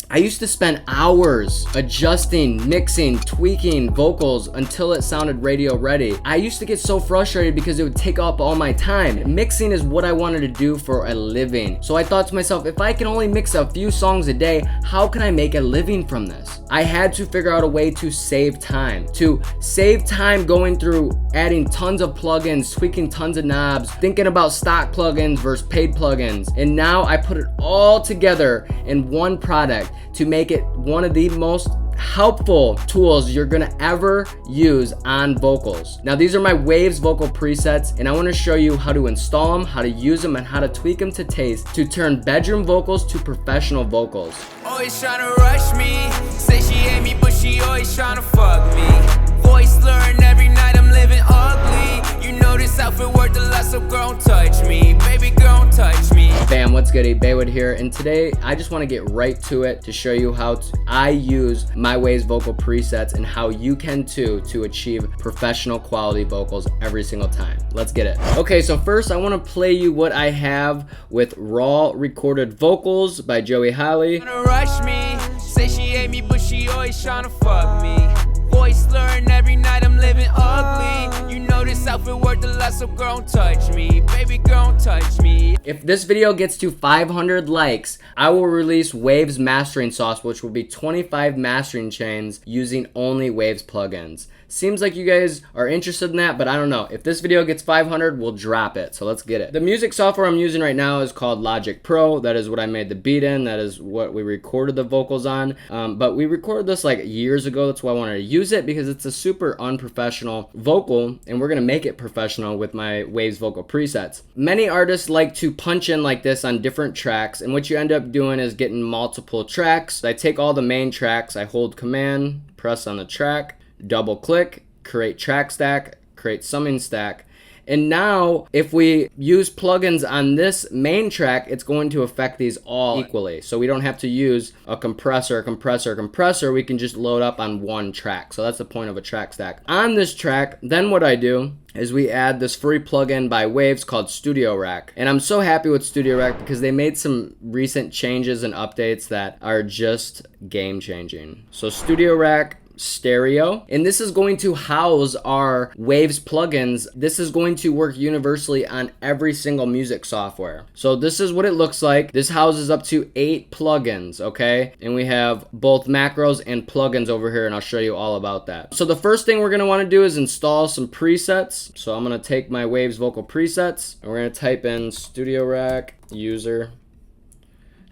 I used to spend hours adjusting, mixing, tweaking vocals until it sounded radio ready. I used to get so frustrated because it would take up all my time. Mixing is what I wanted to do for a living. So I thought to myself, if I can only mix a few songs a day, how can I make a living from this? I had to figure out a way to save time. To save time going through adding tons of plugins, tweaking tons of knobs, thinking about stock plugins versus paid plugins. And now I put it all together in one product to make it one of the most helpful tools you're gonna ever use on vocals. Now these are my Waves vocal presets, and I want to show you how to install them, how to use them, and how to tweak them to taste to turn bedroom vocals to professional vocals. Always trying to rush me, say she hate me but she always trying to fuck me. Voice slurring every night, I'm living ugly. You know this outfit worth a lot, so girl don't touch me. Baby girl don't touch me. Bam, what's good? Baywood here, and today I just want to get right to it to show you how I use my Waves vocal presets and how you can too to achieve professional quality vocals every single time. Let's get it. Okay, so first I want to play you what I have with raw recorded vocals by Joey Holly. Rush me, say she hate me but she always trying to fuck me. Voice slurring every night, I'm living ugly. You know this outfit worth a lot, so girl don't touch me. Baby girl don't touch me. If this video gets to 500 likes, I will release Waves mastering sauce, which will be 25 mastering chains using only Waves plugins. Seems like you guys are interested in that, but I don't know. If this video gets 500, we'll drop it. So let's get it. The music software I'm using right now is called Logic Pro. That is what I made the beat in. That is what we recorded the vocals on. But we recorded this like years ago. That's why I wanted to use it, because it's a super unprofessional vocal, and we're gonna make it professional with my Waves vocal presets. Many artists like to punch in like this on different tracks, and what you end up doing is getting multiple tracks. I take all the main tracks, I hold command, press on the track, double click, create track stack, create summing stack. And now if we use plugins on this main track, it's going to affect these all equally. So we don't have to use a compressor. We can just load up on one track. So that's the point of a track stack. On this track, then what I do is we add this free plugin by Waves called StudioRack. And I'm so happy with StudioRack because they made some recent changes and updates that are just game changing. So StudioRack stereo, and this is going to house our Waves plugins. This is going to work universally on every single music software. So this is what it looks like. This houses up to 8 plugins, okay? And we have both macros and plugins over here, and I'll show you all about that. So the first thing we're gonna wanna do is install some presets. So I'm gonna take my Waves vocal presets, and we're gonna type in StudioRack user.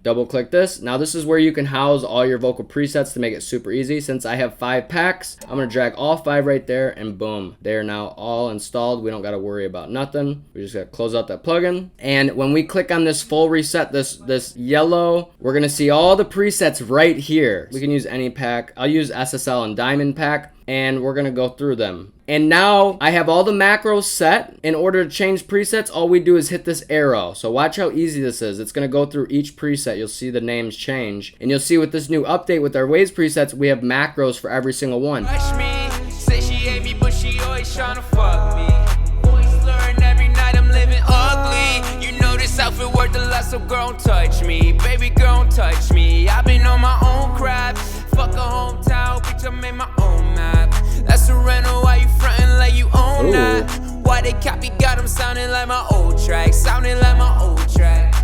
Double click this. Now this is where you can house all your vocal presets to make it super easy. Since I have 5 packs, I'm gonna drag all 5 right there, and boom, they are now all installed. We don't gotta worry about nothing. We just gotta close out that plugin. And when we click on this full reset, this yellow, we're gonna see all the presets right here. We can use any pack. I'll use SSL and Diamond pack, and we're gonna go through them. And now I have all the macros set. In order to change presets, all we do is hit this arrow. So watch how easy this is. It's gonna go through each preset. You'll see the names change. And you'll see with this new update with our Waves presets, we have macros for every single one. Rush me, say she hate me but she always trying to fuck me. Voice slurring every night, I'm living ugly. You know this outfit worth a lot, so girl don't touch me. Baby girl don't touch me. I've been on my own crap. Fuck a hometown, bitch, I made my own map. That's a rental, why you frontin' like you own that? Why they copy got them sounding like my old track, sounding like my old track.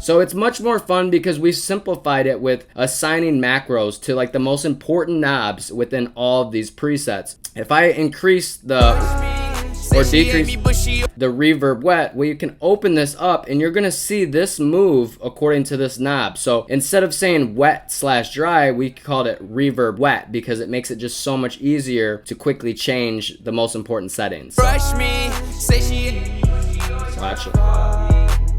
So it's much more fun because we simplified it with assigning macros to like the most important knobs within all of these presets. If I increase or decrease the reverb wet, well, you can open this up and you're gonna see this move according to this knob. So instead of saying wet/dry, we called it reverb wet because it makes it just so much easier to quickly change the most important settings. Rush me, say she watch it.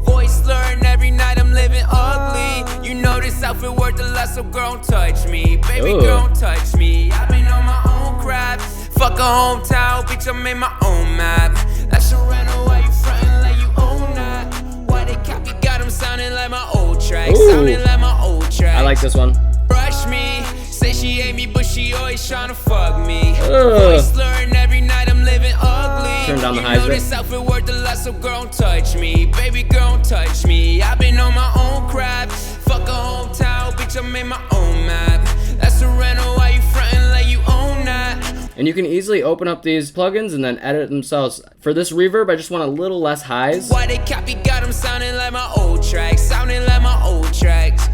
Voice slurring every night, I'm living ugly. You know this outfit worth a lot, so girl don't touch me. Baby girl don't touch me. I've been on my own crap. Fuck a hometown, bitch, I made my own map. That's a rental, why you frontin' like you own that? Why they copy got them sounding like my old track, sounding like my old track. I like this one. Rush me, say she hate me, but she always trying to fuck me. Voice slurring every night, I'm living ugly. Turn down the highs. You know this outfit worth a lot, so girl don't touch me. Baby girl don't touch me. I've been on my own crap. Fuck a hometown, bitch, I made my own map. That's a rental, why you frontin' like you own that? And you can easily open up these plugins and then edit themselves. For this reverb, I just want a little less highs. Why they copy got them sounding like my old tracks, sounding like my old tracks.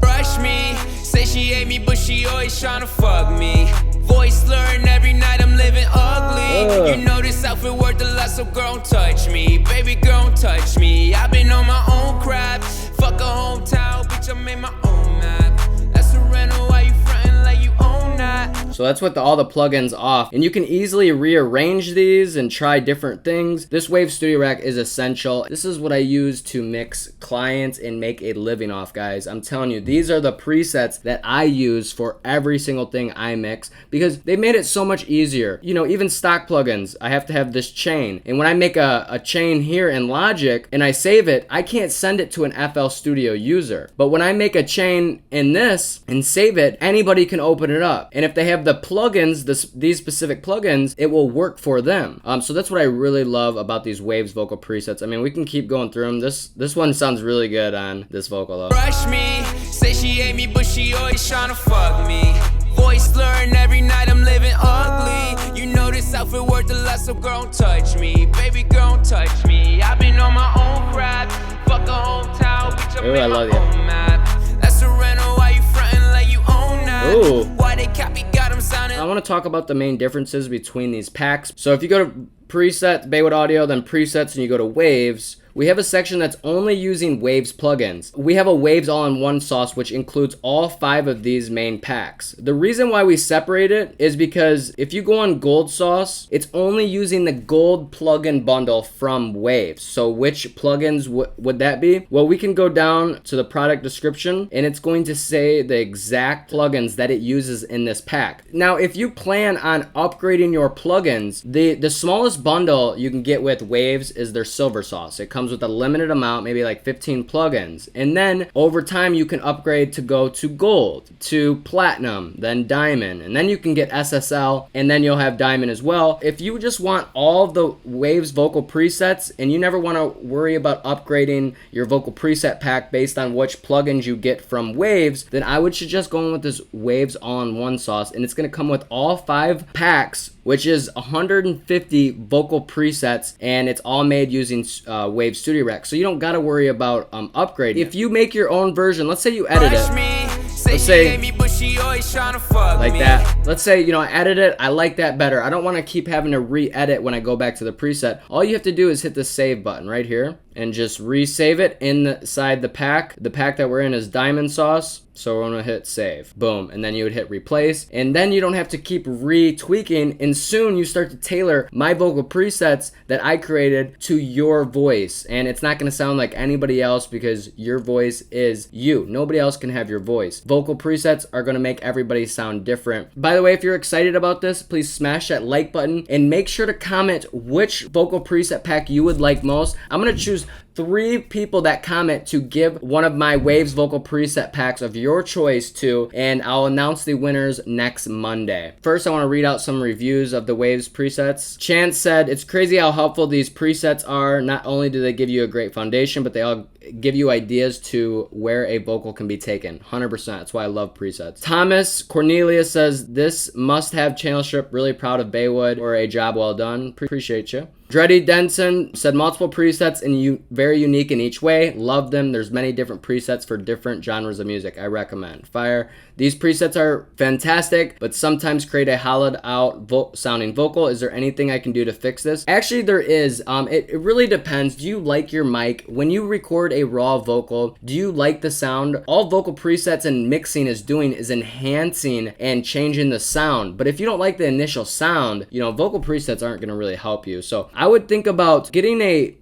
Brush me, say she hate me, but she always tryna fuck me. Voice slurring every night, I'm living ugly. You know this outfit worth a lot, so girl, don't touch me. Baby girl, don't touch me. I've been on my own crap. Fuck a hometown, bitch, I made my own map. That's a rental, why you frontin' like you own that? So that's with all the plugins off, and you can easily rearrange these and try different things. This Wave StudioRack is essential. This is what I use to mix clients and make a living off, guys. I'm telling you, these are the presets that I use for every single thing I mix because they made it so much easier. You know, even stock plugins, I have to have this chain, and when I make a chain here in Logic and I save it, I can't send it to an FL Studio user. But when I make a chain in this and save it, anybody can open it up, and if they have the plugins, these specific plugins, it will work for them. So that's what I really love about these Waves vocal presets. I mean, we can keep going through them. This one sounds really good on this vocal though. Brush me, say she hate me, but she always tryna fuck me. Voice slurring every night, I'm living ugly. You know this outfit worth a lot, so girl, don't touch me. Baby girl, don't touch me. I've been on my own crap. Fuck a hometown, bitch, I made my own map. That's a rental, why you frontin' like you own that? Ooh. Why they copy got them sounding? I want to talk about the main differences between these packs. So if you go to preset, Baywood Audio, then presets, and you go to Waves, we have a section that's only using Waves plugins. We have a Waves all-in-one sauce, which includes all 5 of these main packs. The reason why we separate it is because if you go on Gold Sauce, it's only using the Gold plugin bundle from Waves. So which plugins would that be? Well, we can go down to the product description, and it's going to say the exact plugins that it uses in this pack. Now, if you plan on upgrading your plugins, the smallest bundle you can get with Waves is their Silver Sauce. It comes with a limited amount, maybe like 15 plugins, and then over time you can upgrade to go to Gold, to Platinum, then Diamond, and then you can get SSL, and then you'll have Diamond as well. If you just want all the Waves vocal presets and you never want to worry about upgrading your vocal preset pack based on which plugins you get from Waves, then I would suggest going with this Waves all-in-one sauce, and it's going to come with all 5 packs, which is 150 vocal presets, and it's all made using Wave StudioRack, so you don't gotta worry about upgrading. If you make your own version, let's say you edit it, let's say like that. Let's say, you know, I edit it, I like that better. I don't want to keep having to re-edit when I go back to the preset. All you have to do is hit the save button right here and just resave it inside the pack. The pack that we're in is Diamond Sauce. So we're gonna hit save, boom, and then you would hit replace, and then you don't have to keep retweaking, and soon you start to tailor my vocal presets that I created to your voice, and it's not gonna sound like anybody else because your voice is you. Nobody else can have your voice. Vocal presets are gonna make everybody sound different. By the way, if you're excited about this, please smash that like button and make sure to comment which vocal preset pack you would like most. I'm gonna choose 3 people that comment to give one of my Waves vocal preset packs of your choice to, and I'll announce the winners next Monday. First, I want to read out some reviews of the Waves presets. Chance said, "It's crazy how helpful these presets are. Not only do they give you a great foundation, but they all give you ideas to where a vocal can be taken." 100%. That's why I love presets. Thomas Cornelius says, "This must-have channel strip. Really proud of Baywood for a job well done." Appreciate you. Dreddy Denson said, "Multiple presets and very unique in each way. Love them. There's many different presets for different genres of music. I recommend." Fire. "These presets are fantastic, but sometimes create a hollowed out sounding vocal. Is there anything I can do to fix this?" Actually, there is. It really depends. Do you like your mic? When you record a raw vocal, do you like the sound? All vocal presets and mixing is doing is enhancing and changing the sound. But if you don't like the initial sound, you know, vocal presets aren't going to really help you. So I would think about getting a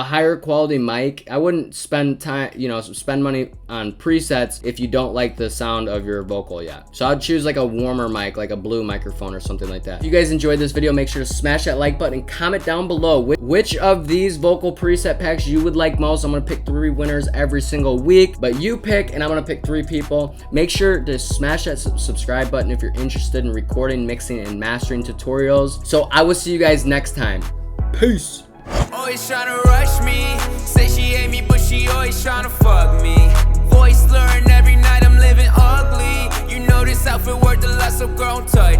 higher quality mic. I wouldn't spend money on presets if you don't like the sound of your vocal yet. So I'd choose like a warmer mic, like a blue microphone or something like that. If you guys enjoyed this video, make sure to smash that like button and comment down below which of these vocal preset packs you would like most. I'm gonna pick 3 winners every single week, but you pick and I'm gonna pick 3 people. Make sure to smash that subscribe button if you're interested in recording, mixing, and mastering tutorials. So I will see you guys next time. Peace. Always tryna rush me. Say she hate me, but she always tryna fuck me. Voice slurring every night, I'm living ugly. You know this outfit worth a lot, so girl, don't touch